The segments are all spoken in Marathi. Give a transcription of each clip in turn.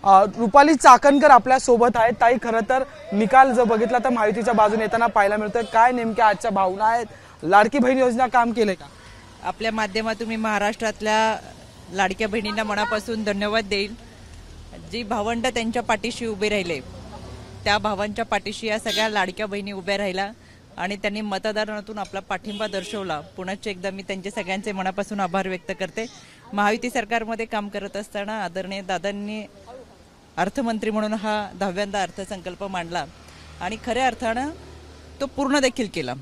रुपाली चाकणकर आपल्या सोबत आहेत। ताई, खरं तर निकाल जर बघितला तर महायुतीच्या बाजूने येताना पाहायला मिळतं। काय नेमक्या आजच्या भावना आहेत? लाडकी बहीण योजना काम केले का? आपल्या माध्यमातून मी महाराष्ट्रातल्या लाडक्या बहिणींना मनापासून धन्यवाद देईल। जी भावंड त्यांच्या पाठीशी उभे राहिले, त्या भावांच्या पाठीशी या सगळ्या लाडक्या बहिणी उभ्या राहिला आणि त्यांनी मतदानातून आपला पाठिंबा दर्शवला। पुनश्च एकदा मी त्यांचे सगळ्यांचे मनापासून आभार व्यक्त करते। महायुती सरकारमध्ये काम करत असताना आदरणीय दादांनी अर्थमंत्री म्हणून हा 10व्यांदा अर्थसंकल्प मांडला आणि खऱ्या अर्थानं तो पूर्ण देखील केला।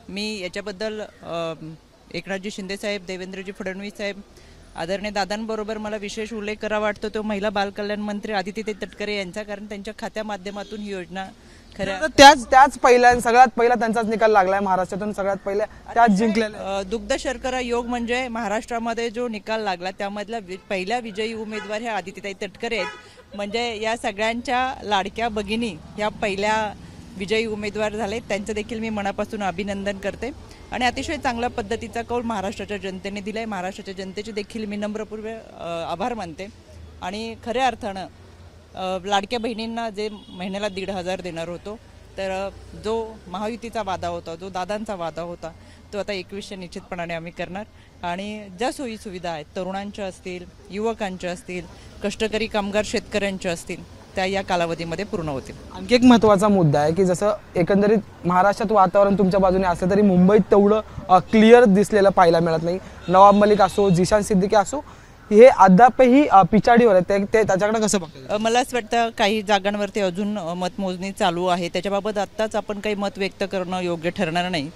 मी याच्याबद्दल एकनाथजी शिंदे साहेब, देवेंद्रजी फडणवीस साहेब, आदरणीय दादांबरोबर मला विशेष उल्लेख करावा वाटतो तो महिला बालकल्याण मंत्री आदिती तटकरे यांचा, कारण त्यांच्या खात्या माध्यमातून ही योजना त्याच सगळ्यात पहिला त्यांचाच निकाल लागलाय महाराष्ट्रातून, सगळ्यात पहिल्या त्याच जिंकलेल्या। दुग्ध शर्करा योग म्हणजे महाराष्ट्रामध्ये जो निकाल लागला त्यामधल्या पहिल्या विजयी उमेदवार ह्या आदितीताई तटकरे आहेत। म्हणजे या सगळ्यांच्या लाडक्या भगिनी या पहिल्या विजयी उमेदवार झाले, त्यांचं देखील मी मनापासून अभिनंदन करते आणि अतिशय चांगल्या पद्धतीचा कौल महाराष्ट्राच्या जनतेने दिलाय। महाराष्ट्राच्या जनतेचे देखील मी नम्रपूर्वक आभार मानते आणि खऱ्या अर्थानं लाडक्या बहिणींना जे महिन्याला 1,500 देणार होतो, तर जो महायुतीचा वादा होता, जो दादांचा वादा होता, तो आता 2100 निश्चितपणाने आम्ही करणार आणि ज्या सोयी सुविधा आहेत तरुणांच्या असतील, युवकांच्या असतील, कष्टकरी कामगार शेतकऱ्यांच्या असतील, त्या या कालावधीमध्ये पूर्ण होतील। आणखी एक महत्त्वाचा मुद्दा आहे की जसं एकंदरीत महाराष्ट्रात वातावरण तुमच्या बाजूने असलं तरी मुंबईत तेवढं क्लिअर दिसलेलं पाहायला मिळत नाही। नवाब मलिक असो, जिशान सिद्दीकी असो, हे अद्यापही पिछाडीवर आहे, ते त्याच्याकडे कसं बघतात? मला असं वाटतं काही जागांवरती अजून मतमोजणी चालू आहे, त्याच्याबाबत आत्ताच आपण काही मत व्यक्त करणं योग्य ठरणार नाही।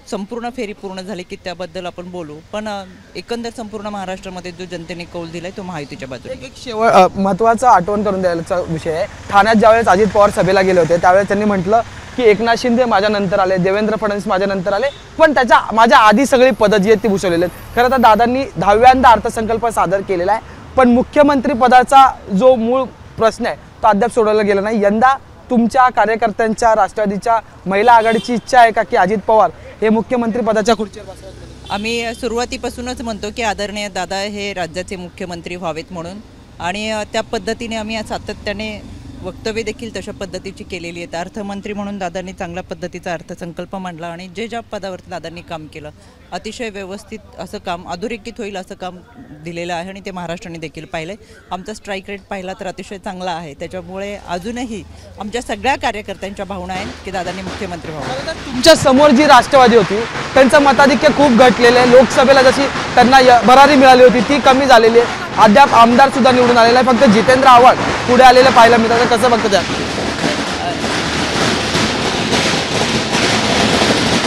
संपूर्ण फेरी पूर्ण झाली की त्याबद्दल आपण बोलू, पण एकंदर संपूर्ण महाराष्ट्रामध्ये जो जनतेने कौल दिलाय तो महायुतीच्या बाजूने। एक शेवट महत्त्वाचा आठवण करून द्यायचा विषय आहे। ठाण्यात ज्यावेळेस अजित पवार सभेला गेले होते त्यावेळेस त्यांनी म्हटलं की एकनाथ शिंदे माझ्या नंतर आले, देवेंद्र फडणवीस माझ्या नंतर आले, पण माझ्या आधी सगळी पदं जी आहेत ती भूषवलेली आहेत। खरं तर दादांनी 10व्यांदा अर्थसंकल्प सादर केलेला आहे, पण मुख्यमंत्री पदाचा जो मूळ प्रश्न आहे तो अद्याप सोडवला गेला नाही। यंदा तुमच्या कार्यकर्त्यांच्या, राष्ट्रवादीच्या, महिला आघाडीची इच्छा आहे का की अजित पवार हे मुख्यमंत्री पदाच्या खुर्चीवर बसावेत? आम्ही सुरुवातीपासूनच म्हणतो की आदरणीय दादा हे राज्याचे मुख्यमंत्री व्हावेत म्हणून, आणि त्या पद्धतीने आम्ही सातत्याने वक्तव्य देखील तशा पद्धतीची केलेली आहेत। अर्थमंत्री म्हणून दादांनी चांगल्या पद्धतीचा अर्थसंकल्प मांडला आणि ज्या पदावरती दादांनी काम केलं अतिशय व्यवस्थित असं काम, अधोरेखित होईल असं काम दिलेलं आहे आणि ते महाराष्ट्राने देखील पाहिलंय। आमचा स्ट्राईक रेट पाहिला तर अतिशय चांगला आहे, त्याच्यामुळे अजूनही आमच्या सगळ्या कार्यकर्त्यांच्या भावना आहेत की दादांनी मुख्यमंत्री व्हावं। तुमच्या समोर जी राष्ट्रवादी होती त्यांचं मताधिक्य खूप घटलेलं आहे। लोकसभेला जशी त्यांना भरारी मिळाली होती ती कमी झालेली आहे। अद्याप आमदार सुद्धा निवडून आलेला आहे, फक्त जितेंद्र आव्हाड पुढे आलेलं पाहायला मिळतं। कसं बघतात?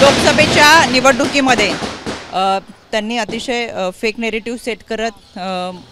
लोकसभेच्या निवडणुकीमध्ये त्यांनी अतिशय फेक नेरेटिव्ह सेट करत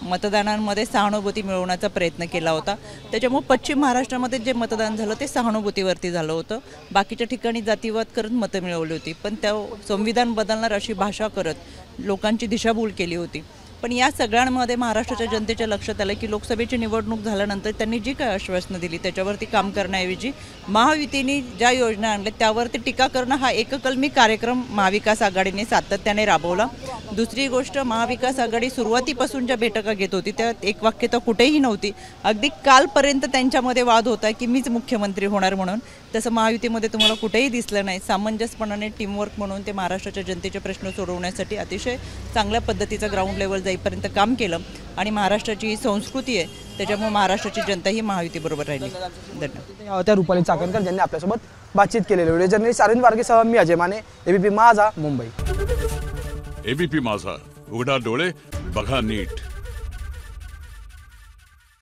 मतदानांमध्ये सहानुभूती मिळवण्याचा प्रयत्न केला होता। त्याच्यामुळे पश्चिम महाराष्ट्रामध्ये जे मतदान झालं ते सहानुभूतीवरती झालं होतं, बाकीच्या ठिकाणी जातीवाद करत मतं मिळवली होती, पण त्या संविधान बदलणार अशी भाषा करत लोकांची दिशाभूल केली होती। पण या सगळ्यांमध्ये महाराष्ट्राच्या जनतेच्या लक्षात आलं की लोकसभेची निवडणूक झाल्यानंतर त्यांनी जी काय आश्वासनं दिली त्याच्यावरती काम करण्याऐवजी महायुतीने ज्या योजना आणल्या त्यावरती टीका करणं हा एककलमी कार्यक्रम महाविकास आघाडीने सातत्याने राबवला। दुसरी गोष्ट, महाविकास आघाडी सुरुवातीपासून ज्या बैठका घेत होती त्यात एक वाक्यता कुठेही नव्हती। अगदी कालपर्यंत त्यांच्यामध्ये वाद होता की मीच मुख्यमंत्री होणार म्हणून, तसं महायुतीमध्ये तुम्हाला कुठेही दिसलं नाही। सामंजस्यपणाने टीमवर्क म्हणून ते महाराष्ट्राच्या जनतेचे प्रश्न सोडवण्यासाठी अतिशय चांगल्या पद्धतीचं ग्राउंड लेवल जाईपर्यंत काम केलं आणि महाराष्ट्राची ही संस्कृती आहे, त्याच्यामुळे महाराष्ट्राची जनता ही महायुतीबरोबर राहिली। धन्यवाद। त्या रुपाली चाकणकर ज्यांनी आपल्यासोबत बातचीत केलेली। व्हिडिओ जर्नलिस्ट अरविंद वारगेसह मी अजय माने, एबीपी माझा, मुंबई। एबीपी माझा, उघडा डोळे बघा नीट।